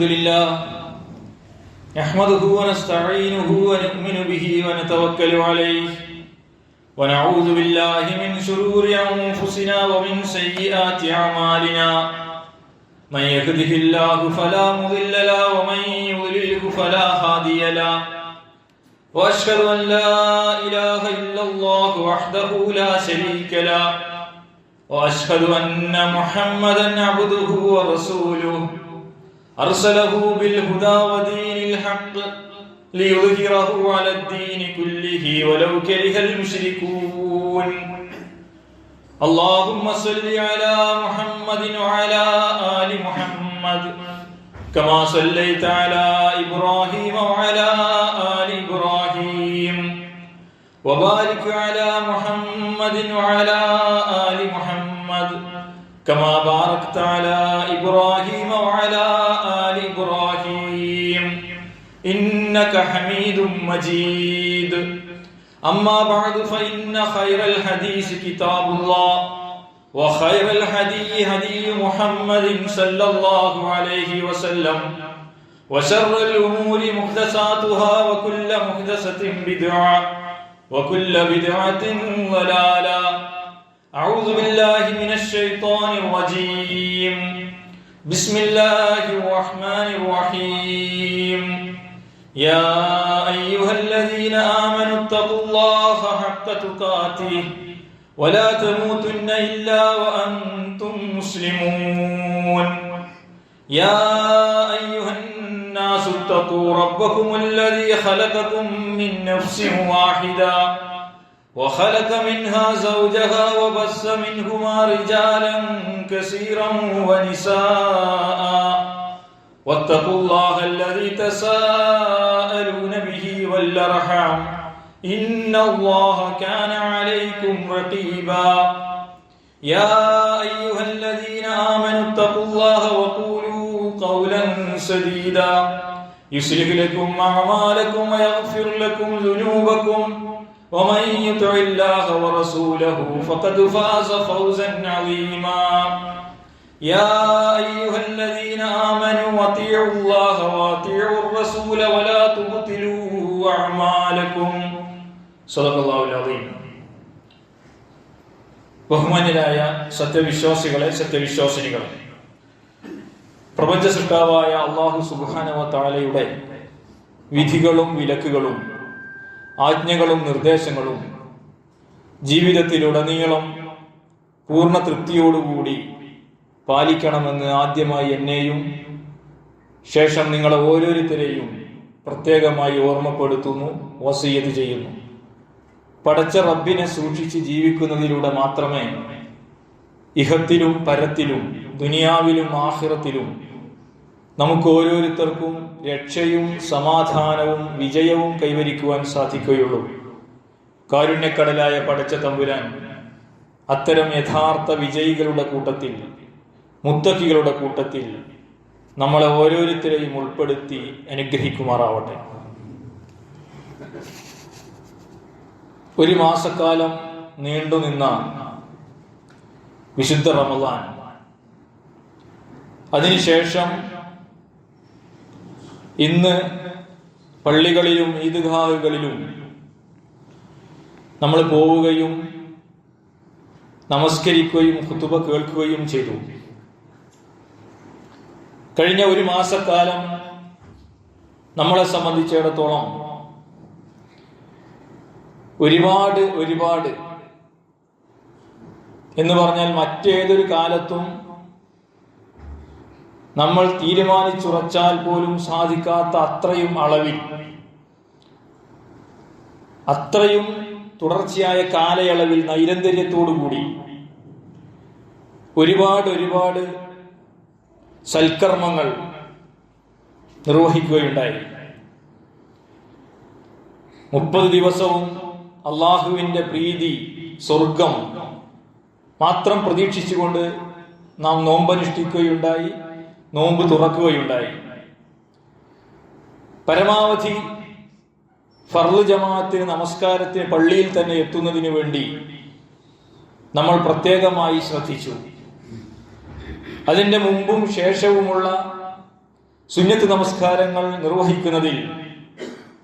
الحمد لله نحمده ونستعينه ونؤمن به ونتوكل عليه ونعوذ بالله من شرور أنفسنا ومن سيئات أعمالنا من يهده الله فلا مضل له ومن يضلله فلا هادي له وأشهد أن لا إله إلا الله وحده لا شريك له وأشهد أن محمدا عبده ورسوله أرسله بالهدى ودين الحق ليظهره على الدين كله ولو كره المشركون اللهم صل على محمد وعلى آل محمد كما صليت على إبراهيم وعلى آل إبراهيم وبارك على محمد وعلى آل محمد كما باركت على إبراهيم وعلى آل إبراهيم إنك حميد مجيد أما بعد فإن خير الحديث كتاب الله وخير الهدي هدي محمد صلى الله عليه وسلم وشر الأمور محدثاتها وكل محدثة بدعة وكل بدعة ضلالة أعوذ بالله من الشيطان الرجيم بسم الله الرحمن الرحيم يا أيها الذين آمنوا اتقوا الله حق تقاته ولا تموتن إلا وأنتم مسلمون يا أيها الناس اتقوا ربكم الذي خلقكم من نفس واحدة وخلق منها زوجها وبث منهما رجالا كثيرا ونساء واتقوا الله الذي تساءلون به والأرحام إن الله كان عليكم رقيبا يا أيها الذين آمنوا اتقوا الله وقولوا قولا سديدا يصلح لكم أعمالكم ويغفر لكم ذنوبكم ومن يطع الله ورسوله فقد فاز فوزا عظيما يا أيها الذين آمنوا أطيعوا الله وأطيعوا الرسول ولا تبطلوا أعمالكم صدق الله العظيم. ബഹുമാന്യരായ സത്യവിശ്വാസികളെ, സത്യവിശ്വാസിനികളെ, പ്രപഞ്ച സൃഷ്ടാവായ അല്ലാഹു സുബ്ഹാനഹു വ തആലയുടെ വിധികളും വിലക്കുകളും ആജ്ഞകളും നിർദ്ദേശങ്ങളും ജീവിതത്തിലുടനീളം പൂർണ്ണ തൃപ്തിയോടുകൂടി പാലിക്കണമെന്ന് ആദ്യമായി എന്നെയും ശേഷം നിങ്ങളെ ഓരോരുത്തരെയും പ്രത്യേകമായി ഓർമ്മപ്പെടുത്തുന്നു, വസിയ്യത്ത് ചെയ്യുന്നു. പടച്ച റബ്ബിനെ സൂക്ഷിച്ച് ജീവിക്കുന്നതിലൂടെ മാത്രമേ ഇഹത്തിലും പരത്തിലും ദുനിയാവിലും ആഖിറത്തിലും നമുക്ക് ഓരോരുത്തർക്കും രക്ഷയും സമാധാനവും വിജയവും കൈവരിക്കുവാൻ സാധിക്കുകയുള്ളൂ. കാരുണ്യക്കടലായ പടച്ച തമ്പുരാൻ അത്തരം യഥാർത്ഥ വിജയികളുടെ കൂട്ടത്തിൽ, മുത്തഖികളുടെ കൂട്ടത്തിൽ നമ്മളെ ഓരോരുത്തരെയും ഉൾപ്പെടുത്തി അനുഗ്രഹിക്കുമാറാവട്ടെ. ഒരു മാസക്കാലം നീണ്ടുനിന്ന വിശുദ്ധ റമളാൻ, അതിനുശേഷം ഇന്ന് പള്ളികളിലും ഈദ്ഗാഹുകളിലും നമ്മൾ പോവുകയും നമസ്കരിക്കുകയും ഖുതുബ കേൾക്കുകയും ചെയ്തു. കഴിഞ്ഞ ഒരു മാസക്കാലം നമ്മളെ സംബന്ധിച്ചിടത്തോളം ഒരുപാട് എന്ന് പറഞ്ഞാൽ മറ്റേതൊരു കാലത്തും നമ്മൾ തീരുമാനിച്ചുറച്ചാൽ പോലും സാധിക്കാത്ത അത്രയും അളവിൽ, അത്രയും തുടർച്ചയായ കാലയളവിൽ നൈരന്തര്യത്തോടുകൂടി ഒരുപാട് സൽക്കർമ്മങ്ങൾ നിർവഹിക്കുകയുണ്ടായി. 30 ദിവസവും അള്ളാഹുവിൻ്റെ പ്രീതി, സ്വർഗം മാത്രം പ്രതീക്ഷിച്ചുകൊണ്ട് നാം നോമ്പനുഷ്ഠിക്കുകയുണ്ടായി, നോമ്പ് തുറക്കുകയുണ്ടായി. പരമാവധി ഫർള് ജമാഅത്തിന്, നമസ്കാരത്തിന് പള്ളിയിൽ തന്നെ എത്തുന്നതിന് വേണ്ടി നമ്മൾ പ്രത്യേകമായി ശ്രദ്ധിച്ചു. അതിൻ്റെ മുമ്പും ശേഷവുമുള്ള സുന്നത്ത് നമസ്കാരങ്ങൾ നിർവഹിക്കുന്നതിൽ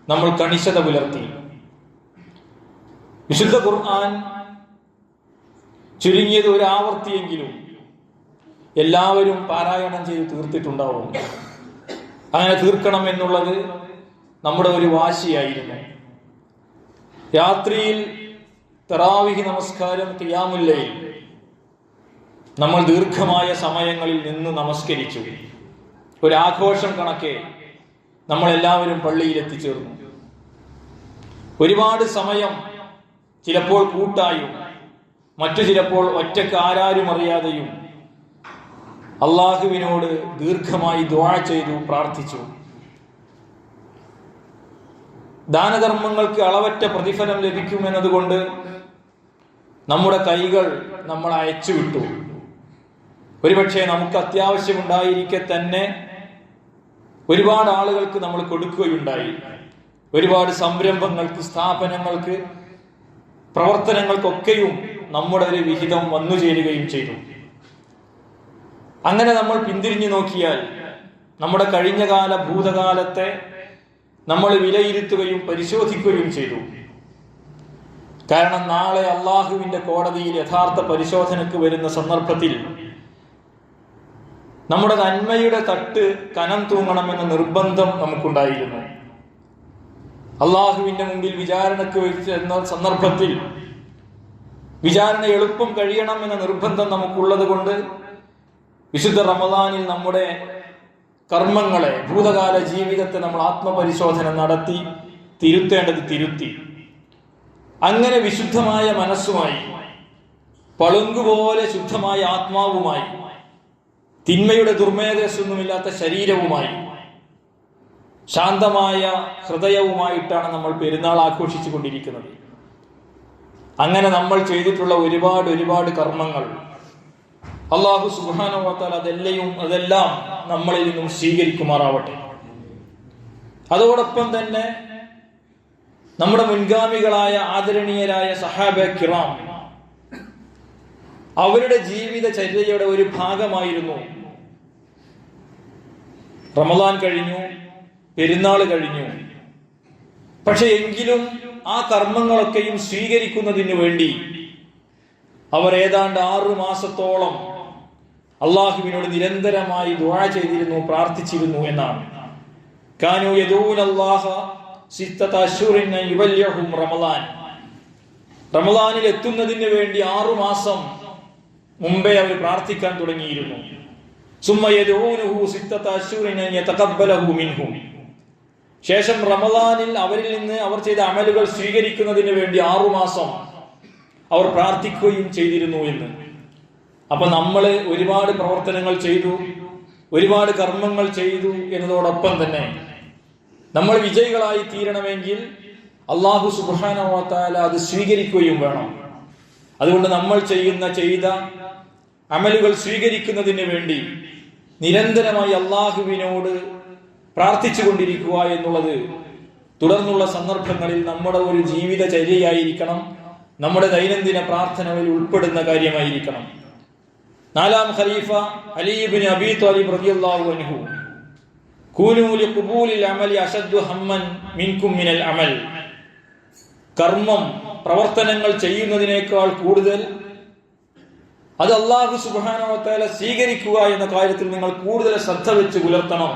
നമ്മൾ കണിശത പുലർത്തി. വിശുദ്ധ ഖുർആൻ ചുരുങ്ങിയത് ഒരു ആവർത്തിയെങ്കിലും എല്ലാവരും പാരായണം ചെയ്ത് തീർത്തിട്ടുണ്ടാവും. അങ്ങനെ തീർക്കണം എന്നുള്ളത് നമ്മുടെ ഒരു വാശിയായിരുന്നു. രാത്രിയിൽ തറാവിഹ് നമസ്കാരം, ഖിയാമുൽ ലൈൽ നമ്മൾ ദീർഘമായ സമയങ്ങളിൽ നിന്ന് നമസ്കരിച്ചു. ഒരാഘോഷം കണക്കെ നമ്മളെല്ലാവരും പള്ളിയിൽ എത്തിച്ചേർന്നു. ഒരുപാട് സമയം, ചിലപ്പോൾ കൂട്ടായും മറ്റു ചിലപ്പോൾ ഒറ്റക്ക് ആരാരും അറിയാതെയും അള്ളാഹുവിനോട് ദീർഘമായി ദുആ ചെയ്തു, പ്രാർത്ഥിച്ചു. ദാനധർമ്മങ്ങൾക്ക് അളവറ്റ പ്രതിഫലം ലഭിക്കുമെന്നതുകൊണ്ട് നമ്മുടെ കൈകൾ നമ്മൾ അയച്ചുവിട്ടു. ഒരുപക്ഷെ നമുക്ക് അത്യാവശ്യമുണ്ടായിരിക്കെ തന്നെ ഒരുപാട് ആളുകൾക്ക് നമ്മൾ കൊടുക്കുകയുണ്ടായി. ഒരുപാട് സംരംഭങ്ങൾക്ക്, സ്ഥാപനങ്ങൾക്ക്, പ്രവർത്തനങ്ങൾക്കൊക്കെയും നമ്മുടെ ഒരു വിഹിതം വന്നു ചേരുകയും ചെയ്തു. അങ്ങനെ നമ്മൾ പിന്തിരിഞ്ഞു നോക്കിയാൽ നമ്മുടെ കഴിഞ്ഞകാല ഭൂതകാലത്തെ നമ്മൾ വിലയിരുത്തുകയും പരിശോധിക്കുകയും ചെയ്തു. കാരണം നാളെ അള്ളാഹുവിന്റെ കോടതിയിൽ യഥാർത്ഥ പരിശോധനയ്ക്ക് വരുന്ന സന്ദർഭത്തിൽ നമ്മുടെ നന്മയുടെ തട്ട് കനം തൂങ്ങണമെന്ന നിർബന്ധം നമുക്കുണ്ടായിരുന്നു. അള്ളാഹുവിന്റെ മുമ്പിൽ വിചാരണയ്ക്ക് വരുന്ന സന്ദർഭത്തിൽ വിചാരണ എളുപ്പം കഴിയണം എന്ന നിർബന്ധം നമുക്കുള്ളത് കൊണ്ട് വിശുദ്ധ റമദാനിൽ നമ്മുടെ കർമ്മങ്ങളെ, ഭൂതകാല ജീവിതത്തെ നമ്മൾ ആത്മപരിശോധന നടത്തി തിരുത്തേണ്ടത് തിരുത്തി. അങ്ങനെ വിശുദ്ധമായ മനസ്സുമായി, പളുങ്കുപോലെ ശുദ്ധമായ ആത്മാവുമായി, തിന്മയുടെ ദുർമേധസ്സൊന്നുമില്ലാത്ത ശരീരവുമായി, ശാന്തമായ ഹൃദയവുമായിട്ടാണ് നമ്മൾ പെരുന്നാൾ ആഘോഷിച്ചു കൊണ്ടിരിക്കുന്നത്. അങ്ങനെ നമ്മൾ ചെയ്തിട്ടുള്ള ഒരുപാട് കർമ്മങ്ങൾ അല്ലാഹു സുബ്ഹാനഹു വ തആല അതെല്ലാം നമ്മളിൽ നിന്നും സ്വീകരിക്കുമാറാവട്ടെ. അതോടൊപ്പം തന്നെ നമ്മുടെ മുൻഗാമികളായ ആദരണീയരായ സഹാബെ കിറാം, അവരുടെ ജീവിതചര്യയുടെ ഒരു ഭാഗമായിരുന്നു റമദാൻ കഴിഞ്ഞു, പെരുന്നാൾ കഴിഞ്ഞു. പക്ഷെ എങ്കിലും ആ കർമ്മങ്ങളൊക്കെയും സ്വീകരിക്കുന്നതിന് വേണ്ടി അവർ ഏതാണ്ട് 6 മാസത്തോളം അള്ളാഹുവിനോട് നിരന്തരമായി ദുആ ചെയ്തിരുന്നു, പ്രാർത്ഥിച്ചിരുന്നു എന്നാണ്. കാനൂ യദൂനല്ലാഹ സിത്തത അശ്ഹുറിൻ യുബല്ലിഹും റമദാൻ. റമദാനിൽ എത്തുന്നതിന് വേണ്ടി 6 മാസം മുമ്പേ അവർ പ്രാർത്ഥിക്കാൻ തുടങ്ങിയിരുന്നു. സുമ്മ യദൂനുഹു സിത്തത അശ്ഹുറിൻ യതഖബ്ബലഹു മിൻഹും. ശേഷം റമദാനിൽ അവരിൽ നിന്ന് അവർ ചെയ്ത അമലുകൾ സ്വീകരിക്കുന്നതിന് വേണ്ടി 6 മാസം അവർ പ്രാർത്ഥിക്കുകയും ചെയ്തിരുന്നു എന്ന്. അപ്പൊ നമ്മൾ ഒരുപാട് പ്രവർത്തനങ്ങൾ ചെയ്തു, ഒരുപാട് കർമ്മങ്ങൾ ചെയ്തു എന്നതോടൊപ്പം തന്നെ നമ്മൾ വിജയികളായി തീരണമെങ്കിൽ അല്ലാഹു സുബ്ഹാനഹു വ തആല അത് സ്വീകരിക്കുകയും വേണം. അതുകൊണ്ട് നമ്മൾ ചെയ്ത അമലുകൾ സ്വീകരിക്കുന്നതിന് വേണ്ടി നിരന്തരമായി അല്ലാഹുവിനോട് പ്രാർത്ഥിച്ചു കൊണ്ടിരിക്കുക എന്നുള്ളത് തുടർന്നുള്ള സന്ദർഭങ്ങളിൽ നമ്മുടെ ഒരു ജീവിതചര്യയായിരിക്കണം, നമ്മുടെ ദൈനംദിന പ്രാർത്ഥനകളിൽ ഉൾപ്പെടുന്ന കാര്യമായിരിക്കണം. 4ാം ഖലീഫ അലി ഇബ്നു അബീ ത്വാലിബ് റളിയല്ലാഹു അൻഹു കൂനൂ ലിഖുബൂലിൽ അമലി അശദ്ദു ഹമ്മൻ മിൻകും മിനൽ അമൽ. കർമ്മം, പ്രവർത്തനങ്ങൾ ചെയ്യുന്നതിനേക്കാൾ കൂടുതൽ അത് അല്ലാഹു സുബ്ഹാനഹു വ തആല സ്വീകരിക്കുക എന്ന കാര്യത്തിൽ നിങ്ങൾ കൂടുതൽ ശ്രദ്ധ വെച്ച് പുലർത്തണം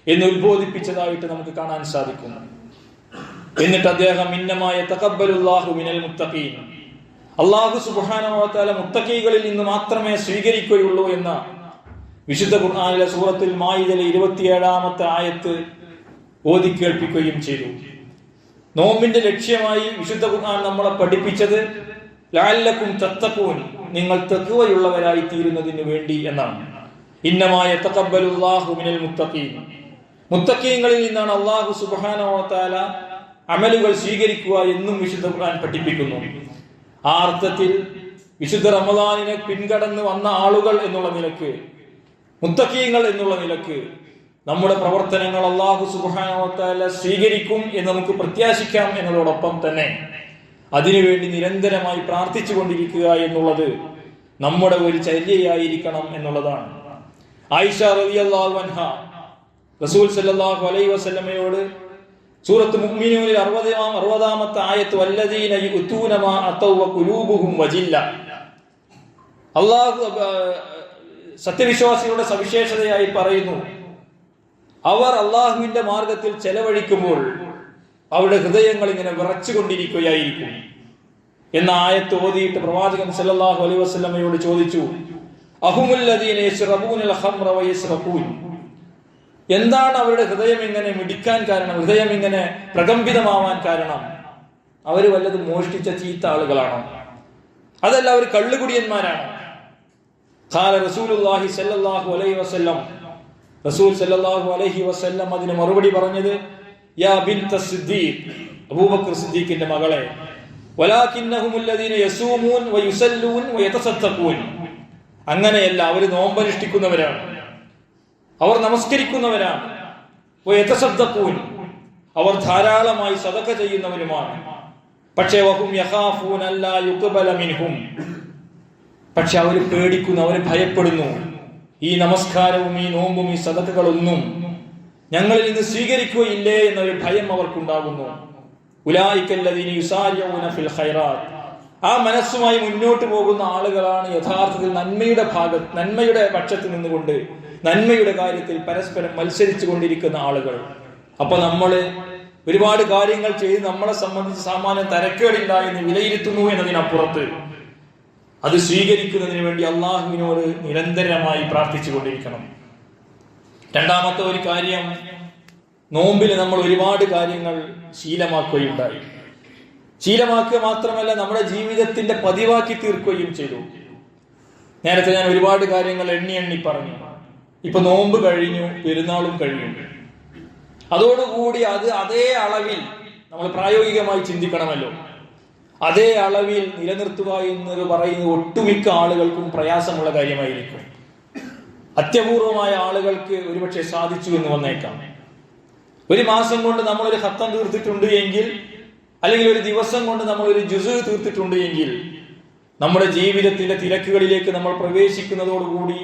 എന്ന് ഉത്ബോധിപ്പിച്ചതായിട്ട് നമുക്ക് കാണാൻ സാധിക്കും. എന്നിട്ട് അദ്ദേഹം ഇന്നമായ തഖബ്ബലുല്ലാഹു മിനൽ മുത്തഖീൻ, അല്ലാഹു സുബ്ഹാനഹു വ തആല മുത്തഖീകളിൽ നിന്ന് മാത്രമേ സ്വീകരിക്കുകയുള്ളൂ എന്ന വിശുദ്ധ ഖുർആനിലെ സൂറത്തുൽ മാഇദയിലെ 27ാമത്തെ ആയത്ത് ഓതി കേൾപ്പിക്കുകയും ചെയ്തു. നോമ്പിന്റെ ലക്ഷ്യമായി വിശുദ്ധ ഖുർആൻ നമ്മളെ പഠിപ്പിച്ചത് ലഅല്ലക്കും തത്തഖൂൻ, നിങ്ങൾ തഖ്വയുള്ളവരായി തീരുന്നതിന് വേണ്ടി എന്നാണ്. ഇന്നമായ തഖബ്ബലുല്ലാഹു മിനൽ മുത്തഖീൻ, മുത്തഖീങ്ങളിൽ നിന്നാണ് അല്ലാഹു സുബ്ഹാനഹു വ തആല അമലുകൾ സ്വീകരിക്കുക എന്നും വിശുദ്ധ ഖുർആൻ പഠിപ്പിക്കുന്നു. ആ അർത്ഥത്തിൽ വിശുദ്ധ റമദാനിനെ പിൻകടന്ന് വന്ന ആളുകൾ എന്നുള്ള നിലക്ക്, മുത്തഖീങ്ങൾ എന്നുള്ള നിലക്ക് നമ്മുടെ പ്രവർത്തനങ്ങൾ അല്ലാഹു സുബ്ഹാനഹു വ തആല സ്വീകരിക്കും എന്ന് നമുക്ക് പ്രത്യാശിക്കാം എന്നതോടൊപ്പം തന്നെ അതിനുവേണ്ടി നിരന്തരമായി പ്രാർത്ഥിച്ചു കൊണ്ടിരിക്കുക എന്നുള്ളത് നമ്മുടെ ഒരു ചര്യയായിരിക്കണം എന്നുള്ളതാണ്. ആയിഷ റളിയല്ലാഹു അൻഹ റസൂൽ സല്ലല്ലാഹു അലൈഹി വസല്ലമയോട് സൂറത്ത് മുഅ്മിനൂനിൽ 60-ാമത്തെ ആയത്ത് വല്ലദീന യുതൂന മാ അതൗ വഖുലൂബുഹും വജില്ല. അല്ലാഹു സത്യവിശ്വാസികളുടെ സവിശേഷതയായി പറയുന്നു, അവർ അള്ളാഹുവിന്റെ മാർഗത്തിൽ ചെലവഴിക്കുമ്പോൾ അവരുടെ ഹൃദയങ്ങൾ ഇങ്ങനെ വിറച്ചുകൊണ്ടിരിക്കുകയായിരിക്കും എന്ന ആയത്ത് ഓതിയിട്ട് പ്രവാചകൻ സല്ലല്ലാഹു അലൈഹി വസല്ലമയോട് ചോദിച്ചു, അഹുമുല്ലദീന യശ്റബൂനൽ ഖംറ വയസ്റഖൂൻ, എന്താണ് അവരുടെ ഹൃദയം ഇങ്ങനെ മിടിക്കാൻ കാരണം, ഹൃദയം ഇങ്ങനെ പ്രകമ്പിതമാവാൻ കാരണം? അവർ വല്ലതും മോഷ്ടിച്ച ചീത്ത ആളുകളാണോ? അതല്ല അവർ കള്ളുകുടിയന്മാരാണോ? ഖാല റസൂലുള്ളാഹി സ്വല്ലല്ലാഹു അലൈഹി വസല്ലം, റസൂൽ സ്വല്ലല്ലാഹു അലൈഹി വസല്ലം അതിന് മറുപടി പറഞ്ഞത്, യാ ബിൻത സിദ്ദീഖ്, അബൂബക്കർ സിദ്ദീഖിന്റെ മകളെ, വലാകിന്നഹുമുല്ലദീന യസൂമൂൻ വയുസല്ലൂൻ വയതസദ്ദഖൂൻ, അങ്ങനെയല്ല, അവർ നോമ്പനുഷ്ഠിക്കുന്നവരാണ്, അവർ നമസ്കരിക്കുന്നവരാണ്, വയതസദ്ദഖൂൻ, അവർ ധാരാളമായി സദഖ ചെയ്യുന്നവരുമാണ്. പക്ഷേ വഹും യഖാഫൂന അല്ലാ യുഖ്ബല മിൻഹും, പക്ഷെ അവർ പേടിക്കുന്നു, അവർ ഭയപ്പെടുന്നു, ഈ നമസ്കാരവും ഈ നോമ്പും ഈ സദഖകളൊന്നും ഞങ്ങളിൽ നിന്ന് സ്വീകരിക്കുകയില്ലേ എന്നൊരു ഭയം അവർക്കുണ്ടാകുന്നു. ഉലൈകല്ലദീന യുസാരിഊന ഫിൽ ഖൈറാത്ത്, ആ മനസ്സുമായി മുന്നോട്ട് പോകുന്ന ആളുകളാണ് യഥാർത്ഥത്തിൽ നന്മയുടെ പക്ഷത്ത് നിന്നുകൊണ്ട് നന്മയുടെ കാര്യത്തിൽ പരസ്പരം മത്സരിച്ചു കൊണ്ടിരിക്കുന്ന ആളുകൾ. അപ്പൊ നമ്മള് ഒരുപാട് കാര്യങ്ങൾ ചെയ്ത് നമ്മളെ സംബന്ധിച്ച് സാമാന്യം തരക്കേടില്ല എന്ന് വിലയിരുത്തുന്നു എന്നതിനപ്പുറത്ത് അത് സ്വീകരിക്കുന്നതിന് വേണ്ടി അള്ളാഹുവിനോട് നിരന്തരമായി പ്രാർത്ഥിച്ചു കൊണ്ടിരിക്കണം. രണ്ടാമത്തെ ഒരു കാര്യം, നോമ്പിൽ നമ്മൾ ഒരുപാട് കാര്യങ്ങൾ ശീലമാക്കുകയുണ്ടായി. ശീലമാക്കുക മാത്രമല്ല, നമ്മുടെ ജീവിതത്തിന്റെ പതിവാക്കി തീർക്കുകയും ചെയ്തു. നേരത്തെ ഞാൻ ഒരുപാട് കാര്യങ്ങൾ എണ്ണി പറഞ്ഞു. ഇപ്പൊ നോമ്പ് കഴിഞ്ഞു, പെരുന്നാളും കഴിഞ്ഞു. അതോടുകൂടി അത് അതേ അളവിൽ നമ്മൾ പ്രായോഗികമായി ചിന്തിക്കണമല്ലോ. അതേ അളവിൽ നിലനിർത്തുക എന്നത് പറയുന്നത് ഒട്ടുമിക്ക ആളുകൾക്കും പ്രയാസമുള്ള കാര്യമായിരിക്കും. അത്യപൂർവമായ ആളുകൾക്ക് ഒരുപക്ഷെ സാധിച്ചു എന്ന് വന്നേക്കാം. ഒരു മാസം കൊണ്ട് നമ്മളൊരു ഖത്തം തീർത്തിട്ടുണ്ട് എങ്കിൽ, അല്ലെങ്കിൽ ഒരു ദിവസം കൊണ്ട് നമ്മൾ ഒരു ജുസ് തീർത്തിട്ടുണ്ട് എങ്കിൽ, നമ്മുടെ ജീവിതത്തിന്റെ തിരക്കുകളിലേക്ക് നമ്മൾ പ്രവേശിക്കുന്നതോടുകൂടി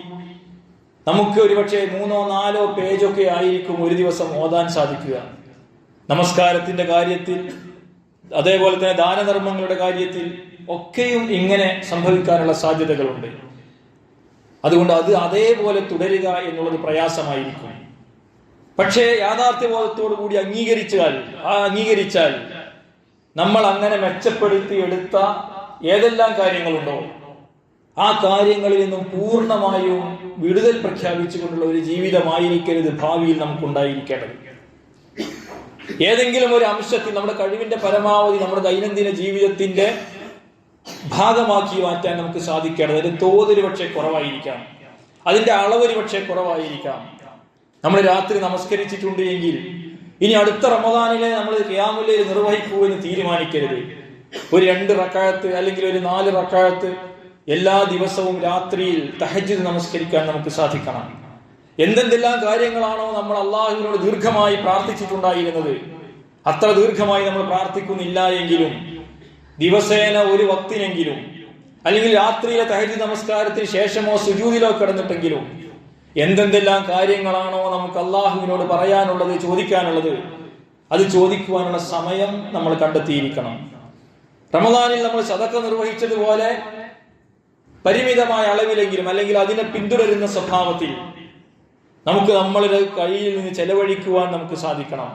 നമുക്ക് ഒരുപക്ഷെ 3-4 പേജൊക്കെ ആയിരിക്കും ഒരു ദിവസം ഓതാൻ സാധിക്കുക. നമസ്കാരത്തിന്റെ കാര്യത്തിൽ, അതേപോലെ തന്നെ ദാനധർമ്മങ്ങളുടെ കാര്യത്തിൽ ഒക്കെയും ഇങ്ങനെ സംഭവിക്കാനുള്ള സാധ്യതകളുണ്ട്. അതുകൊണ്ട് അത് അതേപോലെ തുടരുക എന്നുള്ളത് പ്രയാസമായിരിക്കും. പക്ഷേ യാഥാർത്ഥ്യബോധത്തോടു കൂടി അംഗീകരിച്ചാൽ നമ്മൾ അങ്ങനെ മെച്ചപ്പെടുത്തി എടുത്ത ഏതെല്ലാം കാര്യങ്ങളുണ്ടോ ആ കാര്യങ്ങളിൽ നിന്നും പൂർണ്ണമായും വിടുതൽ പ്രഖ്യാപിച്ചുകൊണ്ടുള്ള ഒരു ജീവിതമായിരിക്കരുത് ഭാവിയിൽ നമുക്കുണ്ടായിരിക്കേണ്ടത്. ഏതെങ്കിലും ഒരു അംശത്തിൽ നമ്മുടെ കഴിവിന്റെ പരമാവധി നമ്മുടെ ദൈനംദിന ജീവിതത്തിന്റെ ഭാഗമാക്കി മാറ്റാൻ നമുക്ക് സാധിക്കേണ്ടത്. അതിന്റെ തോതൊരു പക്ഷേ കുറവായിരിക്കാം, അതിന്റെ അളവൊരു പക്ഷേ കുറവായിരിക്കാം. നമ്മൾ രാത്രി നമസ്കരിച്ചിട്ടുണ്ട് എങ്കിൽ ഇനി അടുത്ത റമദാനിലെ നമ്മൾ ഖിയാമുൽ ലൈൽ നിർവഹിക്കൂ എന്ന് തീരുമാനിക്കരുത്. ഒരു 2 റക്അത്ത് അല്ലെങ്കിൽ ഒരു 4 റക്അത്ത് എല്ലാ ദിവസവും രാത്രിയിൽ തഹജ്ജുദ് നമസ്കരിക്കാൻ നമുക്ക് സാധിക്കണം. എന്തെല്ലാം കാര്യങ്ങളാണോ നമ്മൾ അള്ളാഹുവിനോട് ദീർഘമായി പ്രാർത്ഥിച്ചിട്ടുണ്ടായിരുന്നത്, അത്ര ദീർഘമായി നമ്മൾ പ്രാർത്ഥിക്കുന്നില്ല എങ്കിലും ദിവസേന ഒരു വക്തിനെങ്കിലും, അല്ലെങ്കിൽ രാത്രിയിലെ തഹജ്ജുദ് നമസ്കാരത്തിന് ശേഷമോ സുജൂദിലോ കിടന്നിട്ടെങ്കിലും എന്തെല്ലാം കാര്യങ്ങളാണോ നമുക്ക് അള്ളാഹുവിനോട് പറയാനുള്ളത്, ചോദിക്കാനുള്ളത്, അത് ചോദിക്കുവാനുള്ള സമയം നമ്മൾ കണ്ടെത്തിയിരിക്കണം. റമദാനിൽ നമ്മൾ സദഖ നിർവഹിച്ചതുപോലെ പരിമിതമായ അളവിലെങ്കിലും, അല്ലെങ്കിൽ അതിനെ പിന്തുടരുന്ന സ്വഭാവത്തിൽ നമുക്ക് നമ്മളുടെ കയ്യിൽ നിന്ന് ചെലവഴിക്കുവാൻ നമുക്ക് സാധിക്കണം.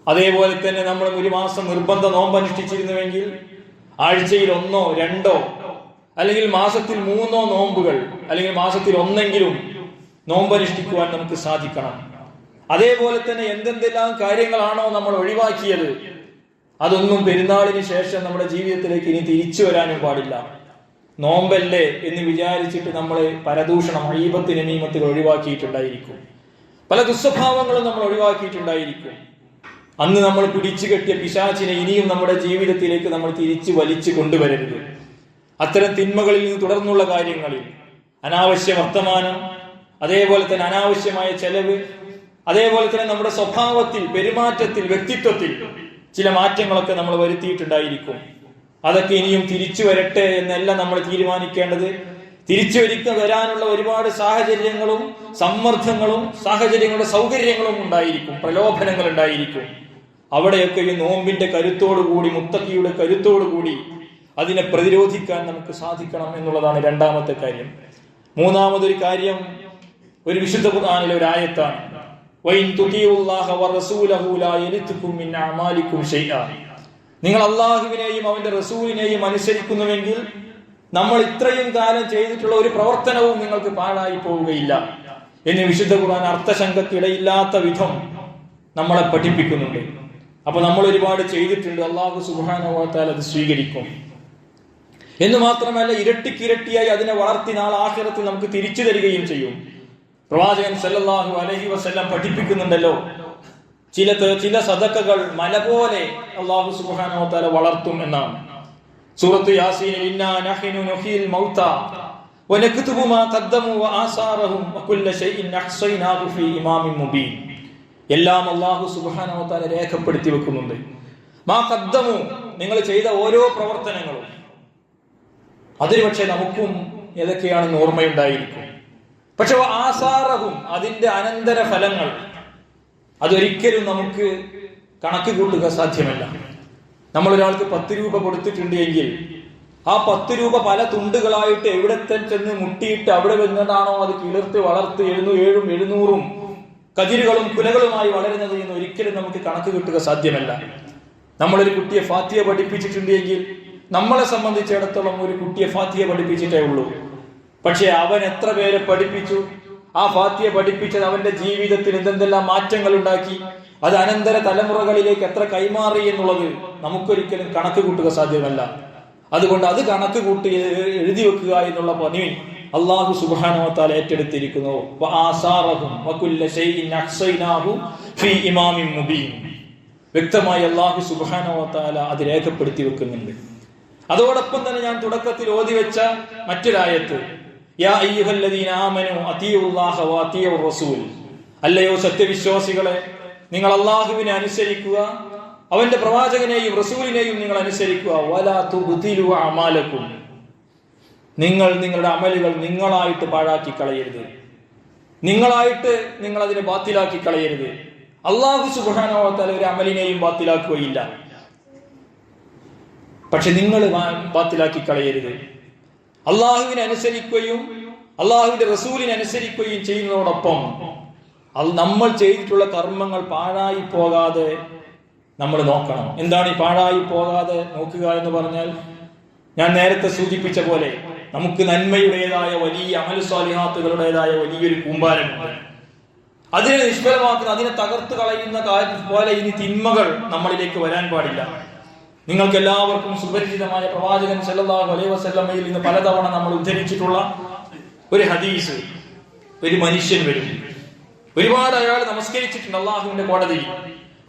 അതേപോലെ തന്നെ നമ്മൾ ഒരു മാസം നിർബന്ധ നോമ്പ് അനുഷ്ഠിച്ചിരുന്നുവെങ്കിൽ ആഴ്ചയിൽ 1, 2 അല്ലെങ്കിൽ മാസത്തിൽ 3 നോമ്പുകൾ, അല്ലെങ്കിൽ മാസത്തിൽ 1 നോമ്പ് അനുഷ്ഠിക്കുവാൻ നമുക്ക് സാധിക്കണം. അതേപോലെ തന്നെ എന്തെല്ലാം കാര്യങ്ങളാണോ നമ്മൾ ഒഴിവാക്കിയത് അതൊന്നും പെരുന്നാളിന് ശേഷം നമ്മുടെ ജീവിതത്തിലേക്ക് ഇനി തിരിച്ചു വരാനും പാടില്ല. നോമ്പല്ലേ എന്ന് വിചാരിച്ചിട്ട് നമ്മളെ പരദൂഷണം, ഈബത്ത്, നമീമത്തുകൾ ഒഴിവാക്കിയിട്ടുണ്ടായിരിക്കും. പല ദുസ്വഭാവങ്ങളും നമ്മൾ ഒഴിവാക്കിയിട്ടുണ്ടായിരിക്കും. അന്ന് നമ്മൾ പിടിച്ചു കെട്ടിയ പിശാചിനെ ഇനിയും നമ്മുടെ ജീവിതത്തിലേക്ക് നമ്മൾ തിരിച്ചു വലിച്ചു കൊണ്ടുവരരുത്. അത്തരം തിന്മകളിൽ നിന്ന് തുടർന്നുള്ള കാര്യങ്ങളിൽ അനാവശ്യ വർത്തമാനം, അതേപോലെ തന്നെ അനാവശ്യമായ ചെലവ്, അതേപോലെ തന്നെ നമ്മുടെ സ്വഭാവത്തിൽ, പെരുമാറ്റത്തിൽ, വ്യക്തിത്വത്തിൽ ചില മാറ്റങ്ങളൊക്കെ നമ്മൾ വരുത്തിയിട്ടുണ്ടായിരിക്കും. അതൊക്കെ ഇനിയും തിരിച്ചു വരട്ടെ എന്നല്ല നമ്മൾ തീരുമാനിക്കേണ്ടത്. തിരിച്ചു വരാനുള്ള ഒരുപാട് സാഹചര്യങ്ങളും സമ്മർദ്ദങ്ങളും സാഹചര്യങ്ങളുടെ സൗകര്യങ്ങളും ഉണ്ടായിരിക്കും, പ്രലോഭനങ്ങൾ ഉണ്ടായിരിക്കും. അവിടെയൊക്കെ ഈ നോമ്പിന്റെ കരുത്തോടുകൂടി, മുത്തക്കിയുടെ കരുത്തോടുകൂടി അതിനെ പ്രതിരോധിക്കാൻ നമുക്ക് സാധിക്കണം എന്നുള്ളതാണ് രണ്ടാമത്തെ കാര്യം. മൂന്നാമതൊരു കാര്യം ഒരു വിശുദ്ധ ഖുർആനിലെ ഒരു ആയത്താണ്. നിങ്ങൾ അള്ളാഹുവിനെയും അവന്റെ റസൂലിനെയും അനുസരിക്കുന്നുവെങ്കിൽ നമ്മൾ ഇത്രയും കാലം ചെയ്തിട്ടുള്ള ഒരു പ്രവർത്തനവും നിങ്ങൾക്ക് പാഴായി പോവുകയില്ല എന്ന് വിശുദ്ധ ഖുർആൻ അർത്ഥശങ്കക്കിടയില്ലാത്ത വിധം നമ്മളെ പഠിപ്പിക്കുന്നുണ്ട്. അപ്പൊ നമ്മൾ ഒരുപാട് ചെയ്തിട്ടുണ്ട്, അള്ളാഹു സുബ്ഹാനഹു വ തആല അത് സ്വീകരിക്കും എന്ന് മാത്രമല്ല ഇരട്ടിക്കിരട്ടിയായി അതിനെ വളർത്തി നാളെ ആഖിറത്തിൽ നമുക്ക് തിരിച്ചു തരികയും ചെയ്യും. പ്രവാചകൻ സല്ലല്ലാഹു അലൈഹി വസല്ലം പഠിപ്പിക്കുന്നുണ്ടല്ലോ, ചില സദഖകൾ മല പോലെ അള്ളാഹു സുബ്ഹാനഹു വ തആല വളർത്തും എന്നാണ്. സൂറത്ത് യാസീനിൽ ഇന്നാ നഹ്നു നുഹീൽ മൗതാ വനക്തുബു മാ ഖദ്ദമു വആസാറഹും വകുല്ല ശൈഇൻ അഹ്സൈനാഹു ഫീ ഇമാമിൻ മുബീൻ. എല്ലാം അള്ളാഹു സുബ്ഹാനഹു വ തആല രേഖപ്പെടുത്തി വെക്കുന്നുണ്ട്. മാ ഖദ്ദമു, നിങ്ങൾ ചെയ്ത ഓരോ പ്രവർത്തനങ്ങളും അതിന് പക്ഷെ നമുക്കും ഏതൊക്കെയാണെന്ന് ഓർമ്മയുണ്ടായിരിക്കും. പക്ഷെ ആസാറഹും, അതിന്റെ അനന്തര ഫലങ്ങൾ അതൊരിക്കലും നമുക്ക് കണക്ക് കൂട്ടുക സാധ്യമല്ല. നമ്മൾ ഒരാൾക്ക് 10 രൂപ കൊടുത്തിട്ടുണ്ട് എങ്കിൽ ആ 10 രൂപ പല തുണ്ടുകളായിട്ട് എവിടെ ചെന്ന് മുട്ടിയിട്ട് അവിടെ വന്നതാണോ അത് കിളിർത്ത് വളർത്ത് 700 കതിരുകളും കുലകളുമായി വളരുന്നത് എന്ന് ഒരിക്കലും നമുക്ക് കണക്ക് കിട്ടുക സാധ്യമല്ല. നമ്മളൊരു കുട്ടിയെ ഫാത്തിഹ പഠിപ്പിച്ചിട്ടുണ്ട് എങ്കിൽ നമ്മളെ സംബന്ധിച്ചിടത്തോളം ഒരു കുട്ടിയെ ഫാത്തിഹ പഠിപ്പിച്ചിട്ടേ ഉള്ളൂ. പക്ഷെ അവൻ എത്ര പേരെ പഠിപ്പിച്ചു, ആ ഫാത്തിഹ പഠിപ്പിച്ചത് അവന്റെ ജീവിതത്തിൽ എന്തെല്ലാം മാറ്റങ്ങൾ ഉണ്ടാക്കി, അത് അനന്തര തലമുറകളിലേക്ക് എത്ര കൈമാറി എന്നുള്ളത് നമുക്കൊരിക്കലും കണക്ക് കൂട്ടുക സാധ്യമല്ല. അതുകൊണ്ട് അത് കണക്ക് കൂട്ടി എഴുതി വെക്കുക എന്നുള്ള പണി അല്ലാഹു സുബ്ഹാനഹു വ തആല ഏറ്റെടുത്തിരിക്കുന്നു. വ്യക്തമായി അല്ലാഹു സുബ്ഹാനഹു വ തആല അത് രേഖപ്പെടുത്തി വെക്കുന്നുണ്ട്. അതോടൊപ്പം തന്നെ ഞാൻ തുടക്കത്തിൽ ഓതി വെച്ച മറ്റൊരായത്ത്, യാ അയ്യുഹല്ലദീന ആമനൂ അത്തിയുല്ലാഹ വ അത്തിയുർ റസൂൽ, അല്ലയോ സത്യവിശ്വാസികളെ, നിങ്ങൾ അല്ലാഹുവിനെ അനുസരിക്കുക, അവന്റെ പ്രവാചകനെയും റസൂലിനെയും നിങ്ങൾ അനുസരിക്കുക. വലാ തുബ്തിലു അമാലക്കും, നിങ്ങൾ നിങ്ങളുടെ അമലുകൾ നിങ്ങളായിട്ട് പാഴാക്കി കളയരുത്, നിങ്ങളായിട്ട് നിങ്ങൾ അതിനെ ബാത്തിലാക്കി കളയരുത്. അല്ലാഹു സുബ്ഹാനഹു വ തആല ഒരു അമലിനെയും ബാത്തിലാക്കുകയില്ല, പക്ഷെ നിങ്ങൾ ബാത്തിലാക്കി കളയരുത്. അള്ളാഹുവിനെ അനുസരിക്കുകയും അള്ളാഹുവിന്റെ റസൂലിനെ അനുസരിക്കുകയും ചെയ്യുന്നതോടൊപ്പം നമ്മൾ ചെയ്തിട്ടുള്ള കർമ്മങ്ങൾ പാഴായി പോകാതെ നമ്മൾ നോക്കണം. എന്താണ് ഈ പാഴായി പോകാതെ നോക്കുക എന്ന് പറഞ്ഞാൽ, ഞാൻ നേരത്തെ സൂചിപ്പിച്ച പോലെ നമുക്ക് നന്മയുടേതായ വലിയ അമൽ സ്വാലിഹാത്തുകളുടേതായ വലിയൊരു കൂമ്പാരമുണ്ട്. അതിനെ നിഷ്ഫലമാക്കുന്ന, അതിനെ തകർത്ത് കളയുന്ന കാര്യം പോലെ ഇനി തിന്മകൾ നമ്മളിലേക്ക് വരാൻ പാടില്ല. നിങ്ങൾക്ക് എല്ലാവർക്കും സുപരിചിതമായ പ്രവാചകൻ സല്ലല്ലാഹു അലൈഹി വസല്ലമയിൽ നിന്ന് പലതവണ നമ്മൾ ഉദ്ധരിച്ചിട്ടുള്ള ഒരു ഹദീസ്. ഒരു മനുഷ്യൻ വരും, ഒരുപാട് അയാൾ നമസ്കരിച്ചിട്ടുണ്ട് അള്ളാഹുവിന്റെ കോടതിയിൽ,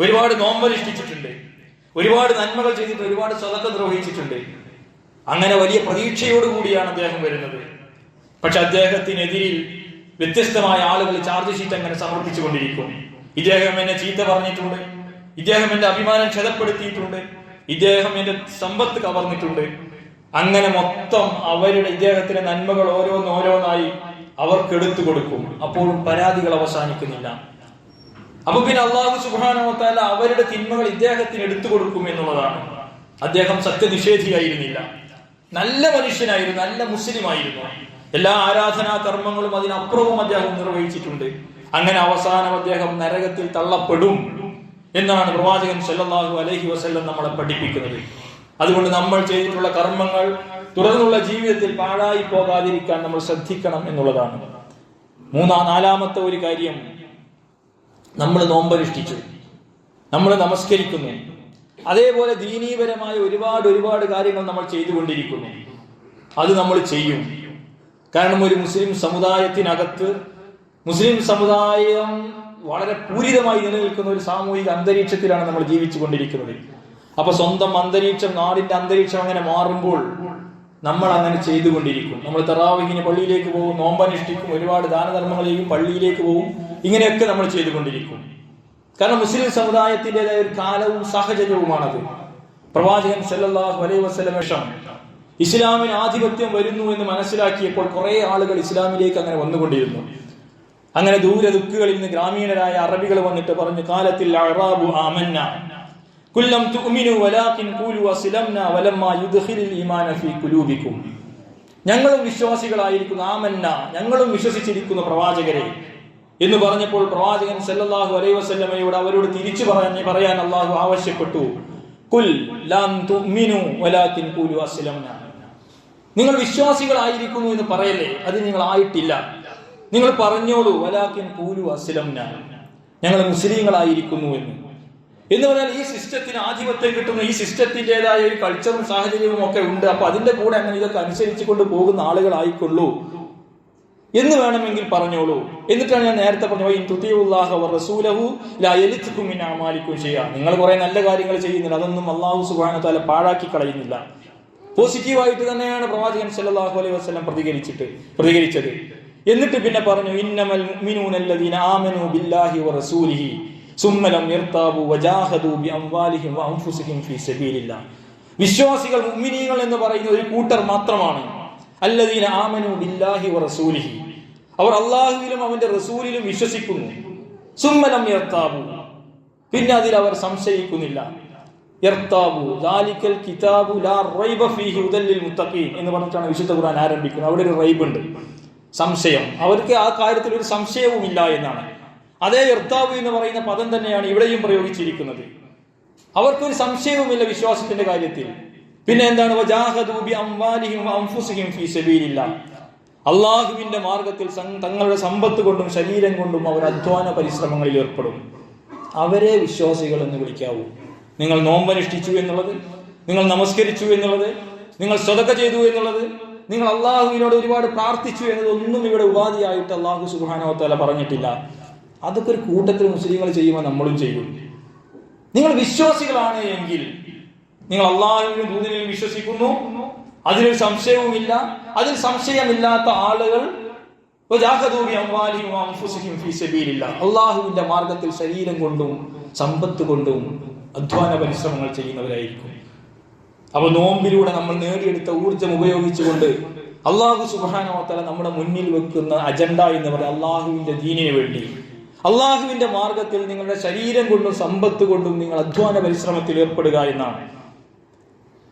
ഒരുപാട് നോമ്പനുഷ്ഠിച്ചിട്ടുണ്ട്, ഒരുപാട് നന്മകൾ ചെയ്തിട്ട് ഒരുപാട് സ്വതക്ക നിർവഹിച്ചിട്ടുണ്ട്. അങ്ങനെ വലിയ പ്രതീക്ഷയോടുകൂടിയാണ് അദ്ദേഹം വരുന്നത്. പക്ഷെ അദ്ദേഹത്തിനെതിരിൽ വ്യത്യസ്തമായ ആളുകൾ ചാർജ് ഷീറ്റ് അങ്ങനെ സമർപ്പിച്ചുകൊണ്ടിരിക്കും. ഇദ്ദേഹം എന്നെ ചീത്ത പറഞ്ഞിട്ടുണ്ട്, ഇദ്ദേഹം എന്റെ അഭിമാനം ക്ഷതപ്പെടുത്തിയിട്ടുണ്ട്, ഇദ്ദേഹം എന്റെ സമ്പത്ത് കവർന്നിട്ടുണ്ട്. അങ്ങനെ മൊത്തം ഇദ്ദേഹത്തിന്റെ നന്മകൾ ഓരോന്നോരോന്നായി അവർക്ക് എടുത്തു കൊടുക്കും. അപ്പോഴും പരാതികൾ അവസാനിക്കുന്നില്ല. അപ്പൊ പിന്നെ അല്ലാഹു സുബ്ഹാനഹു വ തആല അവരുടെ തിന്മകൾ ഇദ്ദേഹത്തിന് എടുത്തു കൊടുക്കും എന്നുള്ളതാണ്. അദ്ദേഹം സത്യനിഷേധിയായിരുന്നില്ല, നല്ല മനുഷ്യനായിരുന്നു, നല്ല മുസ്ലിം ആയിരുന്നു. എല്ലാ ആരാധനാ കർമ്മങ്ങളും അതിനപ്പുറവും അദ്ദേഹം നിർവഹിച്ചിട്ടുണ്ട്. അങ്ങനെ അവസാനം അദ്ദേഹം നരകത്തിൽ തള്ളപ്പെടും എന്നാണ് പ്രവാചകൻ സല്ലല്ലാഹു അലൈഹി വസല്ലം നമ്മളെ പഠിപ്പിക്കുന്നത്. അതുകൊണ്ട് നമ്മൾ ചെയ്തിട്ടുള്ള കർമ്മങ്ങൾ തുടർന്നുള്ള ജീവിതത്തിൽ പാഴായി പോകാതിരിക്കാൻ നമ്മൾ ശ്രദ്ധിക്കണം എന്നുള്ളതാണ്. നാലാമത്തെ ഒരു കാര്യം, നമ്മൾ നോമ്പനുഷ്ഠിച്ചു, നമ്മൾ നമസ്കരിക്കുന്നു, അതേപോലെ ദീനീപരമായ ഒരുപാട് കാര്യങ്ങൾ നമ്മൾ ചെയ്തുകൊണ്ടിരിക്കുന്നു. അത് നമ്മൾ ചെയ്യും. കാരണം ഒരു മുസ്ലിം സമുദായത്തിനകത്ത് മുസ്ലിം സമുദായം വളരെ പൂരിതമായി നിലനിൽക്കുന്ന ഒരു സാമൂഹിക അന്തരീക്ഷത്തിലാണ് നമ്മൾ ജീവിച്ചു കൊണ്ടിരിക്കുന്നത്. അപ്പൊ സ്വന്തം അന്തരീക്ഷം, നാടിന്റെ അന്തരീക്ഷം അങ്ങനെ മാറുമ്പോൾ നമ്മൾ അങ്ങനെ ചെയ്തുകൊണ്ടിരിക്കും. നമ്മൾ തറാവീഹിന് പള്ളിയിലേക്ക് പോകും, നോമ്പനുഷ്ഠിക്കും, ഒരുപാട് ദാനധർമ്മങ്ങളെയും പള്ളിയിലേക്ക് പോകും. ഇങ്ങനെയൊക്കെ നമ്മൾ ചെയ്തുകൊണ്ടിരിക്കും. കാരണം മുസ്ലിം സമുദായത്തിൻ്റെതായ ഒരു കാലവും സാഹചര്യവുമാണത്. പ്രവാചകൻ സല്ലല്ലാഹു അലൈഹി വസല്ലം ഇസ്ലാമിന് ആധിപത്യം വരുന്നു എന്ന് മനസ്സിലാക്കിയപ്പോൾ കുറെ ആളുകൾ ഇസ്ലാമിലേക്ക് അങ്ങനെ വന്നുകൊണ്ടിരുന്നു. അങ്ങനെ ദൂരെ ദുഃഖുകളിൽ നിന്ന് ഗ്രാമീണരായ അറബികൾ വന്നിട്ട് പറഞ്ഞു, കാലത്തിൽ അഅറാബു ആമന്ന കുല്ലം തുഅ്മിനു വലാകിൻ ഖൂലു അസ്ലംനാ വലമ്മാ യുദ്ഖിലുൽ ഈമാന ഫീ ഖുലൂബികും. ഞങ്ങളും വിശ്വാസികളായിരിക്കുന്നു, ആമന്ന ഞങ്ങളും വിശ്വസിച്ചിരിക്കുന്നു പ്രവാചകരെ എന്ന് പറഞ്ഞപ്പോൾ പ്രവാചകൻ സല്ലല്ലാഹു അലൈഹി വസല്ലമയോട് അവരോട് തിരിച്ചു പറയാൻ അല്ലാഹു ആവശ്യപ്പെട്ടു. ഖുൽ ലം തുഅ്മിനു വലാകിൻ ഖൂലു അസ്ലംനാ. നിങ്ങൾ വിശ്വാസികളായിരിക്കുന്നു എന്ന് പറയല്ലേ, അത് നിങ്ങൾ ആയിട്ടില്ല. നിങ്ങൾ പറഞ്ഞോളൂ വലാകിൻ ഖൂലു അസ്ലംനാ, ഞങ്ങൾ മുസ്ലിങ്ങളായിരിക്കുന്നു എന്ന് പറഞ്ഞാൽ ഈ സിസ്റ്റത്തിന് ആധിപത്യം കിട്ടുന്ന, ഈ സിസ്റ്റത്തിൻ്റെതായ ഒരു കൾച്ചറും സാഹചര്യവും ഒക്കെ ഉണ്ട്. അപ്പൊ അതിന്റെ കൂടെ അങ്ങനെ ഇതൊക്കെ അനുസരിച്ചു കൊണ്ട് പോകുന്ന ആളുകളായിക്കൊള്ളൂ എന്ന് വേണമെങ്കിൽ പറഞ്ഞോളൂ. എന്നിട്ടാണ് ഞാൻ നേരത്തെ പറഞ്ഞു, നിങ്ങൾ കുറെ നല്ല കാര്യങ്ങൾ ചെയ്യുന്നില്ല, അതൊന്നും അല്ലാഹു സുബ്ഹാനഹു വ തആല പാഴാക്കി കളയുന്നില്ല. പോസിറ്റീവായിട്ട് തന്നെയാണ് പ്രവാചകൻ സല്ലല്ലാഹു അലൈഹി വസല്ലം പ്രതികരിച്ചത്. എന്നിട്ട് പിന്നെ പറഞ്ഞു, ഇന്നമൽ മുഅ്മിനൂന അല്ലദീന ആമനൂ ബില്ലാഹി വറസൂലിഹി സുമ്മ ലം യർതാബു വജാഹദു ബിഅംവാലിഹിം വഅൻഫുസിഹിം ഫീ സബീലില്ലാഹ്. വിശ്വാസികൾ മുഅ്മിനീങ്ങൾ എന്ന് പറയുന്ന ഒരു കൂട്ടർ മാത്രമാണ്. അല്ലദീന ആമനൂ ബില്ലാഹി വറസൂലിഹി, അവർ അല്ലാഹുവിലും അവന്റെ റസൂലിലും വിശ്വസിക്കുന്നു. സുമ്മ ലം യർതാബു, പിന്നെ അതിൽ അവർ സംശയിക്കുന്നില്ല. യർതാബു ദാലികൽ കിതാബു ലാ റൈബ ഫീഹി ഹുദൽ ലിൽ മുത്തഖീൻ എന്ന് പറഞ്ഞിട്ടാണ് വിശുദ്ധ ഖുർആൻ ആരംഭിക്കുന്നത്. അവിടെ ഒരു റൈബ് ഉണ്ട്, സംശയം. അവർക്ക് ആ കാര്യത്തിൽ ഒരു സംശയവുമില്ല എന്നാണ്. അതേ ഇർതാബ് എന്ന് പറയുന്ന പദം തന്നെയാണ് ഇവിടെയും പ്രയോഗിച്ചിരിക്കുന്നത്. അവർക്കൊരു സംശയവുമില്ല വിശ്വാസത്തിന്റെ കാര്യത്തിൽ. പിന്നെ എന്താണ്, വജാഹദു ബിഅംവാലിഹിം വഅൻഫുസിഹിം ഫീ സബീലില്ലാഹ്, അല്ലാഹുവിന്റെ മാർഗത്തിൽ തങ്ങളുടെ സമ്പത്ത് കൊണ്ടും ശരീരം കൊണ്ടും അവർ അധ്വാന പരിശ്രമങ്ങളിൽ ഏർപ്പെടും. അവരെ വിശ്വാസികൾ എന്ന് വിളിക്കാവൂ. നിങ്ങൾ നോമ്പനുഷ്ഠിച്ചു എന്നുള്ളത്, നിങ്ങൾ നമസ്കരിച്ചു എന്നുള്ളത്, നിങ്ങൾ സദഖ ചെയ്തു എന്നുള്ളത്, നിങ്ങൾ അള്ളാഹുവിനോട് ഒരുപാട് പ്രാർത്ഥിച്ചു എന്നതൊന്നും ഇവിടെ ഉപാധിയായിട്ട് അല്ലാഹു സുബ്ഹാനഹു വ തആല പറഞ്ഞിട്ടില്ല. അതൊക്കെ ഒരു കൂട്ടത്തിൽ മുസ്ലിങ്ങൾ ചെയ്യുമ്പോൾ നമ്മളും ചെയ്യും. നിങ്ങൾ വിശ്വാസികളാണ് എങ്കിൽ നിങ്ങൾ അള്ളാഹുവിനും ദൂതനിലും വിശ്വസിക്കുന്നു, അതിലൊരു സംശയവുമില്ല. അതിൽ സംശയമില്ലാത്ത ആളുകൾ അള്ളാഹുവിന്റെ മാർഗത്തിൽ ശരീരം കൊണ്ടും സമ്പത്ത് കൊണ്ടും അധ്വാന പരിശ്രമങ്ങൾ ചെയ്യുന്നവരായിരിക്കും. അപ്പൊ നോമ്പിലൂടെ നമ്മൾ നേടിയെടുത്ത ഊർജം ഉപയോഗിച്ചുകൊണ്ട് അല്ലാഹു സുബ്ഹാനഹു വ തആല നമ്മുടെ മുന്നിൽ വെക്കുന്ന അജണ്ട എന്ന് പറയുന്നത് അള്ളാഹുവിന്റെ ദീനിന് വേണ്ടി, അള്ളാഹുവിന്റെ മാർഗത്തിൽ നിങ്ങളുടെ ശരീരം കൊണ്ടും സമ്പത്ത് കൊണ്ടും നിങ്ങൾ അധ്വാന പരിശ്രമത്തിൽ ഏർപ്പെടുക എന്നാണ്.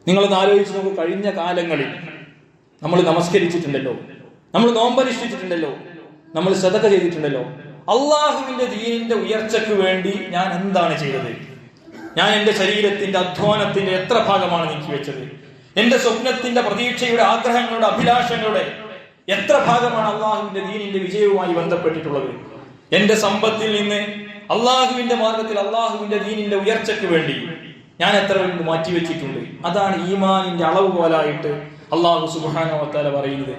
നിങ്ങളൊന്ന് ആലോചിച്ച് നോക്കൂ, കഴിഞ്ഞ കാലങ്ങളിൽ നമ്മൾ നമസ്കരിച്ചിട്ടുണ്ടല്ലോ, നമ്മൾ നോമ്പനുഷ്ഠിച്ചിട്ടുണ്ടല്ലോ, നമ്മൾ സദഖ ചെയ്തിട്ടുണ്ടല്ലോ. അള്ളാഹുവിന്റെ ദീനിന്റെ ഉയർച്ചയ്ക്ക് വേണ്ടി ഞാൻ എന്താണ് ചെയ്തത്? ഞാൻ എന്റെ ശരീരത്തിന്റെ അധ്വാനത്തിന്റെ എത്ര ഭാഗമാണ് നീക്കി വെച്ചത്? എന്റെ സ്വപ്നത്തിന്റെ പ്രതീക്ഷയുടെ ആഗ്രഹങ്ങളുടെ അഭിലാഷങ്ങളുടെ എത്ര ഭാഗമാണ് അള്ളാഹുവിന്റെ ദീനിന്റെ വിജയവുമായി ബന്ധപ്പെട്ടിട്ടുള്ളത്? എന്റെ സമ്പത്തിൽ നിന്ന് അള്ളാഹുവിന്റെ മാർഗത്തിൽ അള്ളാഹുവിന്റെ ദീനിന്റെ ഉയർച്ചയ്ക്ക് വേണ്ടി ഞാൻ എത്ര മാറ്റിവെച്ചിട്ടുണ്ട്? അതാണ് ഈമാനിന്റെ അളവുകോലായിട്ട് അള്ളാഹു സുബ്ഹാനഹു വ തആല പറയുന്നത്.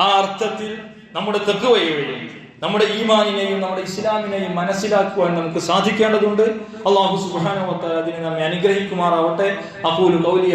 ആ അർത്ഥത്തിൽ നമ്മുടെ തഖ്വയെയും നമ്മുടെ ഈമാനിനെയും നമ്മുടെ ഇസ്ലാമിനെയും മനസ്സിലാക്കുവാൻ നമുക്ക് സാധിക്കേണ്ടതുണ്ട്. അള്ളാഹു സുബ്ഹാനഹു വ തആല അതിനെ നമ്മെ അനുഗ്രഹിക്കുമാറാവട്ടെ. അഖൂലു ഖൗലി